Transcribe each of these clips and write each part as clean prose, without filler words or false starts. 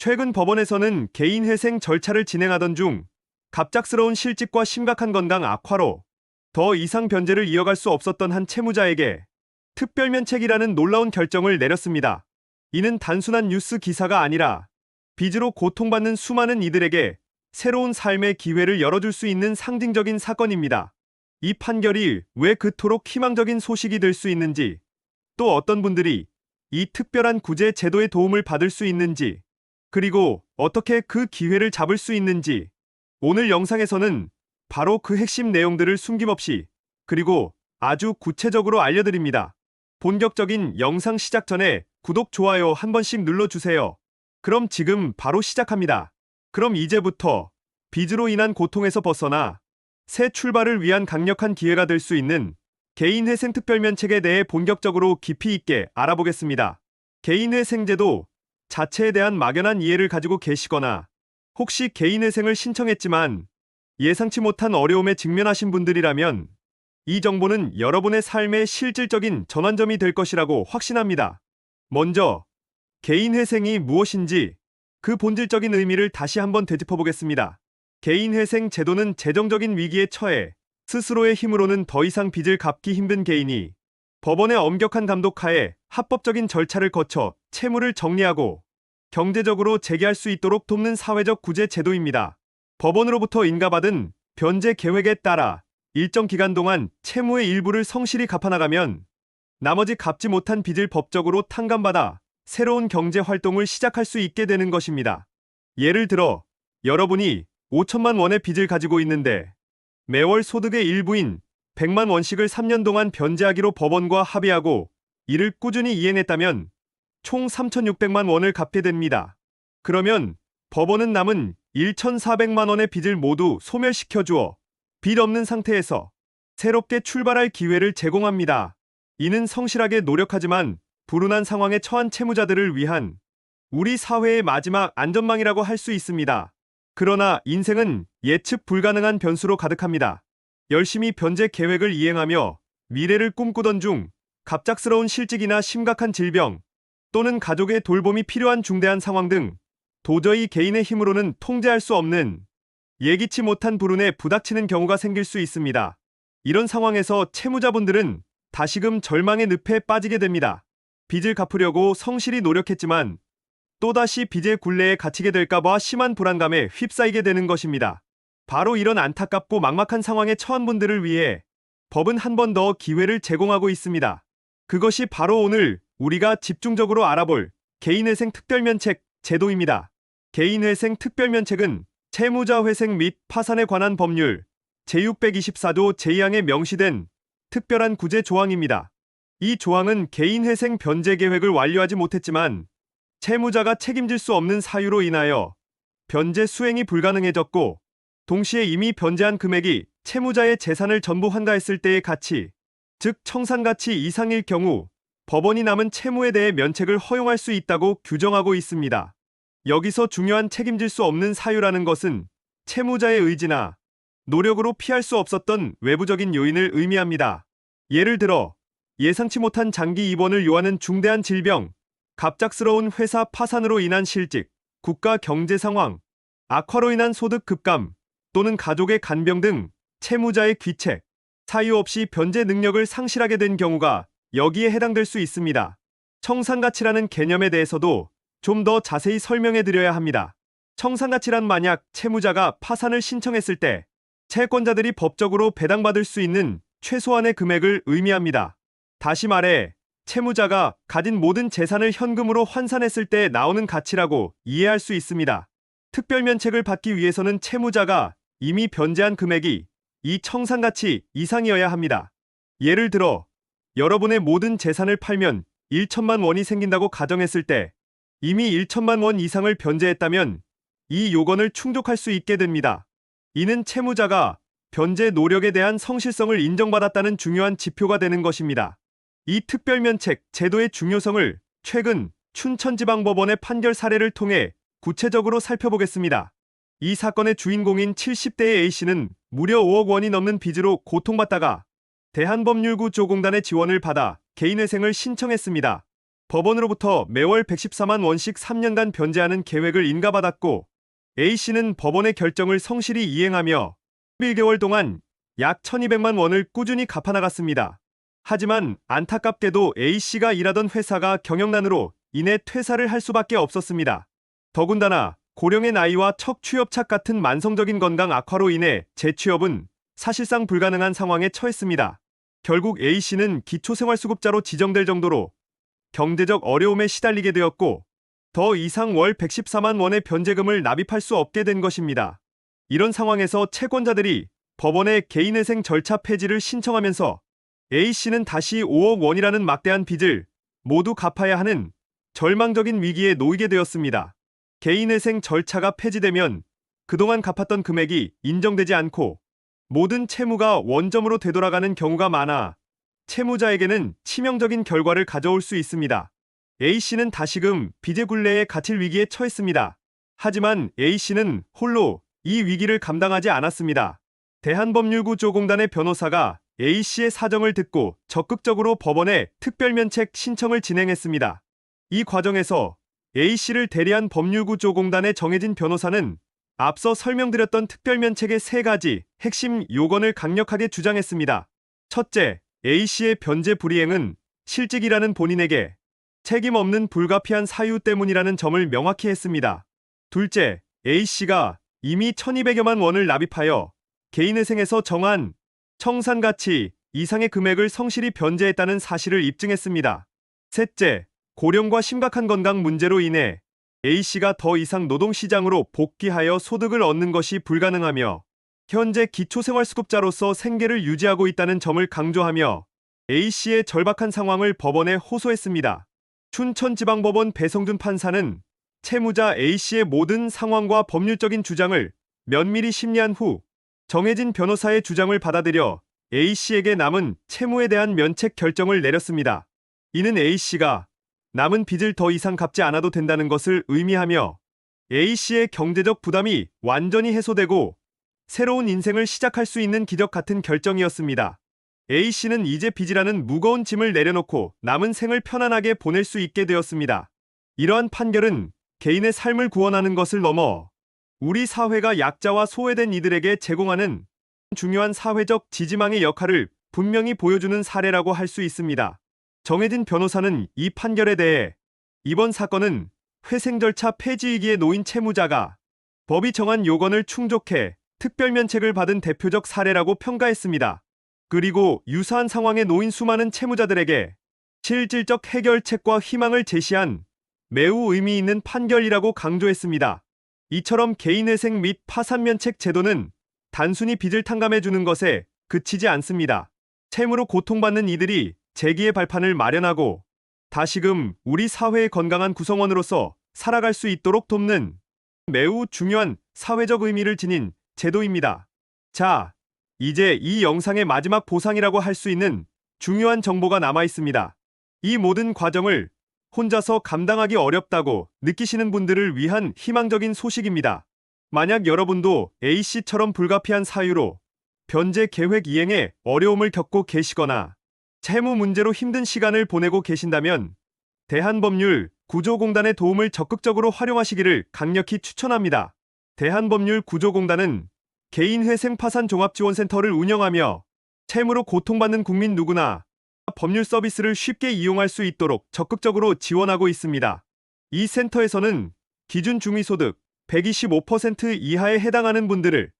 최근 법원에서는 개인회생 절차를 진행하던 중 갑작스러운 실직과 심각한 건강 악화로 더 이상 변제를 이어갈 수 없었던 한 채무자에게 특별면책이라는 놀라운 결정을 내렸습니다. 이는 단순한 뉴스 기사가 아니라 빚으로 고통받는 수많은 이들에게 새로운 삶의 기회를 열어줄 수 있는 상징적인 사건입니다. 이 판결이 왜 그토록 희망적인 소식이 될 수 있는지, 또 어떤 분들이 이 특별한 구제 제도의 도움을 받을 수 있는지, 그리고 어떻게 그 기회를 잡을 수 있는지, 오늘 영상에서는 바로 그 핵심 내용들을 숨김없이 그리고 아주 구체적으로 알려드립니다. 본격적인 영상 시작 전에 구독, 좋아요 한 번씩 눌러주세요. 그럼 지금 바로 시작합니다. 그럼 이제부터 빚으로 인한 고통에서 벗어나 새 출발을 위한 강력한 기회가 될 수 있는 개인회생 특별면책에 대해 본격적으로 깊이 있게 알아보겠습니다. 개인회생제도 자체에 대한 막연한 이해를 가지고 계시거나 혹시 개인회생을 신청했지만 예상치 못한 어려움에 직면하신 분들이라면 이 정보는 여러분의 삶의 실질적인 전환점이 될 것이라고 확신합니다. 먼저 개인회생이 무엇인지 그 본질적인 의미를 다시 한번 되짚어 보겠습니다. 개인회생 제도는 재정적인 위기에 처해 스스로의 힘으로는 더 이상 빚을 갚기 힘든 개인이 법원의 엄격한 감독하에 합법적인 절차를 거쳐 채무를 정리하고 경제적으로 재개할 수 있도록 돕는 사회적 구제 제도입니다. 법원으로부터 인가받은 변제 계획에 따라 일정 기간 동안 채무의 일부를 성실히 갚아나가면 나머지 갚지 못한 빚을 법적으로 탕감받아 새로운 경제 활동을 시작할 수 있게 되는 것입니다. 예를 들어 여러분이 5천만 원의 빚을 가지고 있는데 매월 소득의 일부인 100만 원씩을 3년 동안 변제하기로 법원과 합의하고 이를 꾸준히 이행했다면 총 3,600만 원을 갚게 됩니다. 그러면 법원은 남은 1,400만 원의 빚을 모두 소멸시켜 주어 빚 없는 상태에서 새롭게 출발할 기회를 제공합니다. 이는 성실하게 노력하지만 불운한 상황에 처한 채무자들을 위한 우리 사회의 마지막 안전망이라고 할 수 있습니다. 그러나 인생은 예측 불가능한 변수로 가득합니다. 열심히 변제 계획을 이행하며 미래를 꿈꾸던 중 갑작스러운 실직이나 심각한 질병 또는 가족의 돌봄이 필요한 중대한 상황 등 도저히 개인의 힘으로는 통제할 수 없는 예기치 못한 불운에 부닥치는 경우가 생길 수 있습니다. 이런 상황에서 채무자분들은 다시금 절망의 늪에 빠지게 됩니다. 빚을 갚으려고 성실히 노력했지만 또다시 빚의 굴레에 갇히게 될까봐 심한 불안감에 휩싸이게 되는 것입니다. 바로 이런 안타깝고 막막한 상황에 처한 분들을 위해 법은 한 번 더 기회를 제공하고 있습니다. 그것이 바로 오늘 우리가 집중적으로 알아볼 개인회생 특별면책 제도입니다. 개인회생 특별면책은 채무자 회생 및 파산에 관한 법률 제624조 제2항에 명시된 특별한 구제 조항입니다. 이 조항은 개인회생 변제 계획을 완료하지 못했지만 채무자가 책임질 수 없는 사유로 인하여 변제 수행이 불가능해졌고 동시에 이미 변제한 금액이 채무자의 재산을 전부 환가했을 때의 가치, 즉 청산가치 이상일 경우 법원이 남은 채무에 대해 면책을 허용할 수 있다고 규정하고 있습니다. 여기서 중요한 책임질 수 없는 사유라는 것은 채무자의 의지나 노력으로 피할 수 없었던 외부적인 요인을 의미합니다. 예를 들어 예상치 못한 장기 입원을 요하는 중대한 질병, 갑작스러운 회사 파산으로 인한 실직, 국가 경제 상황, 악화로 인한 소득 급감 또는 가족의 간병 등 채무자의 귀책, 사유 없이 변제 능력을 상실하게 된 경우가 여기에 해당될 수 있습니다. 청산가치라는 개념에 대해서도 좀 더 자세히 설명해 드려야 합니다. 청산가치란 만약 채무자가 파산을 신청했을 때 채권자들이 법적으로 배당받을 수 있는 최소한의 금액을 의미합니다. 다시 말해 채무자가 가진 모든 재산을 현금으로 환산했을 때 나오는 가치라고 이해할 수 있습니다. 특별면책을 받기 위해서는 채무자가 이미 변제한 금액이 이 청산가치 이상이어야 합니다. 예를 들어 여러분의 모든 재산을 팔면 1천만 원이 생긴다고 가정했을 때 이미 1천만 원 이상을 변제했다면 이 요건을 충족할 수 있게 됩니다. 이는 채무자가 변제 노력에 대한 성실성을 인정받았다는 중요한 지표가 되는 것입니다. 이 특별면책 제도의 중요성을 최근 춘천지방법원의 판결 사례를 통해 구체적으로 살펴보겠습니다. 이 사건의 주인공인 70대의 A씨는 무려 5억 원이 넘는 빚으로 고통받다가 대한법률구조공단의 지원을 받아 개인회생을 신청했습니다. 법원으로부터 매월 114만 원씩 3년간 변제하는 계획을 인가받았고 A씨는 법원의 결정을 성실히 이행하며 1개월 동안 약 1200만 원을 꾸준히 갚아나갔습니다. 하지만 안타깝게도 A씨가 일하던 회사가 경영난으로 인해 퇴사를 할 수밖에 없었습니다. 더군다나 고령의 나이와 척추협착 같은 만성적인 건강 악화로 인해 재취업은 사실상 불가능한 상황에 처했습니다. 결국 A씨는 기초생활수급자로 지정될 정도로 경제적 어려움에 시달리게 되었고 더 이상 월 114만 원의 변제금을 납입할 수 없게 된 것입니다. 이런 상황에서 채권자들이 법원에 개인회생 절차 폐지를 신청하면서 A씨는 다시 5억 원이라는 막대한 빚을 모두 갚아야 하는 절망적인 위기에 놓이게 되었습니다. 개인회생 절차가 폐지되면 그동안 갚았던 금액이 인정되지 않고 모든 채무가 원점으로 되돌아가는 경우가 많아 채무자에게는 치명적인 결과를 가져올 수 있습니다. A씨는 다시금 빚의 굴레에 갇힐 위기에 처했습니다. 하지만 A씨는 홀로 이 위기를 감당하지 않았습니다. 대한법률구조공단의 변호사가 A씨의 사정을 듣고 적극적으로 법원에 특별면책 신청을 진행했습니다. 이 과정에서 A씨를 대리한 법률구조공단의 정혜진 변호사는 앞서 설명드렸던 특별면책의 3가지 핵심 요건을 강력하게 주장했습니다. 첫째, A씨의 변제 불이행은 실직이라는 본인에게 책임 없는 불가피한 사유 때문이라는 점을 명확히 했습니다. 둘째, A씨가 이미 1200여만 원을 납입하여 개인회생에서 정한 청산가치 이상의 금액을 성실히 변제했다는 사실을 입증했습니다. 셋째, 고령과 심각한 건강 문제로 인해 A씨가 더 이상 노동시장으로 복귀하여 소득을 얻는 것이 불가능하며 현재 기초생활수급자로서 생계를 유지하고 있다는 점을 강조하며 A씨의 절박한 상황을 법원에 호소했습니다. 춘천지방법원 배성준 판사는 채무자 A씨의 모든 상황과 법률적인 주장을 면밀히 심리한 후 정혜진 변호사의 주장을 받아들여 A씨에게 남은 채무에 대한 면책 결정을 내렸습니다. 이는 A씨가 남은 빚을 더 이상 갚지 않아도 된다는 것을 의미하며 A씨의 경제적 부담이 완전히 해소되고 새로운 인생을 시작할 수 있는 기적 같은 결정이었습니다. A씨는 이제 빚이라는 무거운 짐을 내려놓고 남은 생을 편안하게 보낼 수 있게 되었습니다. 이러한 판결은 개인의 삶을 구원하는 것을 넘어 우리 사회가 약자와 소외된 이들에게 제공하는 중요한 사회적 지지망의 역할을 분명히 보여주는 사례라고 할 수 있습니다. 정혜진 변호사는 이 판결에 대해 이번 사건은 회생 절차 폐지위기에 놓인 채무자가 법이 정한 요건을 충족해 특별면책을 받은 대표적 사례라고 평가했습니다. 그리고 유사한 상황에 놓인 수많은 채무자들에게 실질적 해결책과 희망을 제시한 매우 의미 있는 판결이라고 강조했습니다. 이처럼 개인회생 및 파산면책 제도는 단순히 빚을 탕감해주는 것에 그치지 않습니다. 채무로 고통받는 이들이 재기의 발판을 마련하고 다시금 우리 사회의 건강한 구성원으로서 살아갈 수 있도록 돕는 매우 중요한 사회적 의미를 지닌 제도입니다. 자, 이제 이 영상의 마지막 보상이라고 할 수 있는 중요한 정보가 남아 있습니다. 이 모든 과정을 혼자서 감당하기 어렵다고 느끼시는 분들을 위한 희망적인 소식입니다. 만약 여러분도 A씨처럼 불가피한 사유로 변제 계획 이행에 어려움을 겪고 계시거나 채무 문제로 힘든 시간을 보내고 계신다면 대한법률구조공단의 도움을 적극적으로 활용하시기를 강력히 추천합니다. 대한법률구조공단은 개인회생 파산 종합지원센터를 운영하며 채무로 고통받는 국민 누구나 법률 서비스를 쉽게 이용할 수 있도록 적극적으로 지원하고 있습니다. 이 센터에서는 기준 중위소득 125% 이하에 해당하는 분들을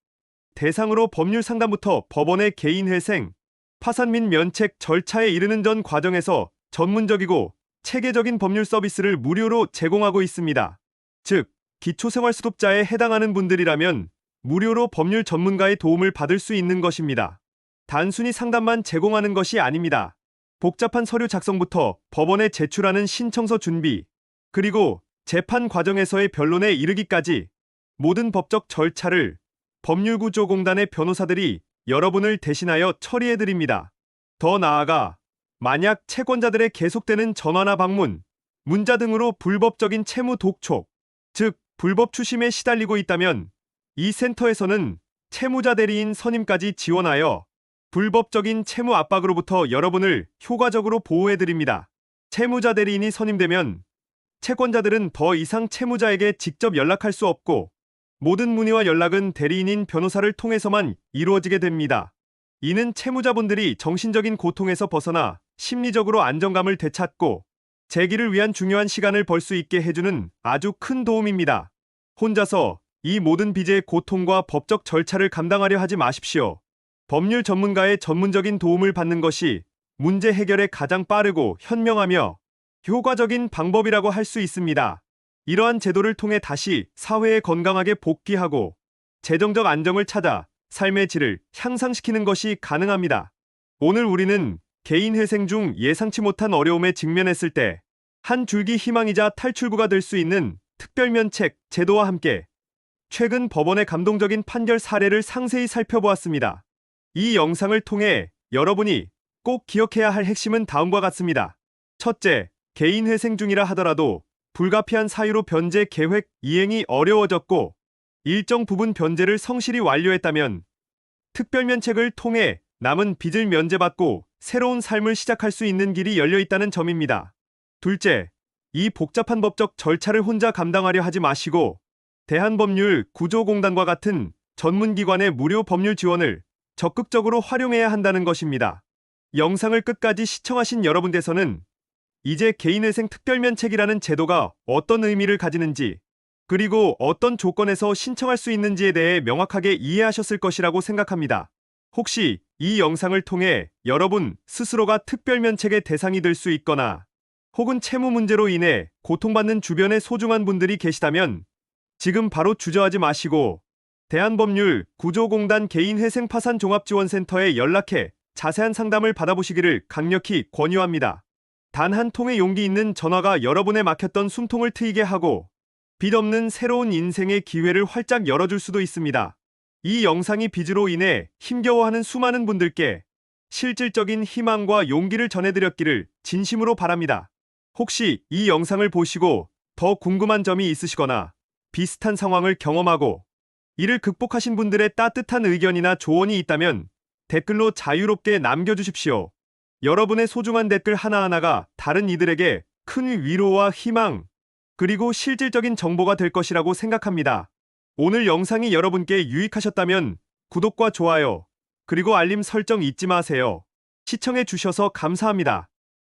대상으로 법률 상담부터 법원의 개인회생, 파산 및 면책 절차에 이르는 전 과정에서 전문적이고 체계적인 법률 서비스를 무료로 제공하고 있습니다. 즉, 기초생활수급자에 해당하는 분들이라면 무료로 법률 전문가의 도움을 받을 수 있는 것입니다. 단순히 상담만 제공하는 것이 아닙니다. 복잡한 서류 작성부터 법원에 제출하는 신청서 준비, 그리고 재판 과정에서의 변론에 이르기까지 모든 법적 절차를 법률구조공단의 변호사들이 여러분을 대신하여 처리해드립니다. 더 나아가 만약 채권자들의 계속되는 전화나 방문, 문자 등으로 불법적인 채무 독촉, 즉 불법 추심에 시달리고 있다면 이 센터에서는 채무자 대리인 선임까지 지원하여 불법적인 채무 압박으로부터 여러분을 효과적으로 보호해드립니다. 채무자 대리인이 선임되면 채권자들은 더 이상 채무자에게 직접 연락할 수 없고 모든 문의와 연락은 대리인인 변호사를 통해서만 이루어지게 됩니다. 이는 채무자분들이 정신적인 고통에서 벗어나 심리적으로 안정감을 되찾고 재기를 위한 중요한 시간을 벌 수 있게 해주는 아주 큰 도움입니다. 혼자서 이 모든 빚의 고통과 법적 절차를 감당하려 하지 마십시오. 법률 전문가의 전문적인 도움을 받는 것이 문제 해결에 가장 빠르고 현명하며 효과적인 방법이라고 할 수 있습니다. 이러한 제도를 통해 다시 사회에 건강하게 복귀하고 재정적 안정을 찾아 삶의 질을 향상시키는 것이 가능합니다. 오늘 우리는 개인 회생 중 예상치 못한 어려움에 직면했을 때 한 줄기 희망이자 탈출구가 될 수 있는 특별면책 제도와 함께 최근 법원의 감동적인 판결 사례를 상세히 살펴보았습니다. 이 영상을 통해 여러분이 꼭 기억해야 할 핵심은 다음과 같습니다. 첫째, 개인 회생 중이라 하더라도 불가피한 사유로 변제 계획 이행이 어려워졌고 일정 부분 변제를 성실히 완료했다면 특별면책을 통해 남은 빚을 면제받고 새로운 삶을 시작할 수 있는 길이 열려 있다는 점입니다. 둘째, 이 복잡한 법적 절차를 혼자 감당하려 하지 마시고 대한법률 구조공단과 같은 전문기관의 무료 법률 지원을 적극적으로 활용해야 한다는 것입니다. 영상을 끝까지 시청하신 여러분께서는 이제 개인회생 특별면책이라는 제도가 어떤 의미를 가지는지 그리고 어떤 조건에서 신청할 수 있는지에 대해 명확하게 이해하셨을 것이라고 생각합니다. 혹시 이 영상을 통해 여러분 스스로가 특별면책의 대상이 될 수 있거나 혹은 채무 문제로 인해 고통받는 주변의 소중한 분들이 계시다면 지금 바로 주저하지 마시고 대한법률 구조공단 개인회생파산종합지원센터에 연락해 자세한 상담을 받아보시기를 강력히 권유합니다. 단 한 통의 용기 있는 전화가 여러분의 막혔던 숨통을 트이게 하고 빚 없는 새로운 인생의 기회를 활짝 열어줄 수도 있습니다. 이 영상이 빚으로 인해 힘겨워하는 수많은 분들께 실질적인 희망과 용기를 전해드렸기를 진심으로 바랍니다. 혹시 이 영상을 보시고 더 궁금한 점이 있으시거나 비슷한 상황을 경험하고 이를 극복하신 분들의 따뜻한 의견이나 조언이 있다면 댓글로 자유롭게 남겨주십시오. 여러분의 소중한 댓글 하나하나가 다른 이들에게 큰 위로와 희망, 그리고 실질적인 정보가 될 것이라고 생각합니다. 오늘 영상이 여러분께 유익하셨다면 구독과 좋아요, 그리고 알림 설정 잊지 마세요. 시청해 주셔서 감사합니다.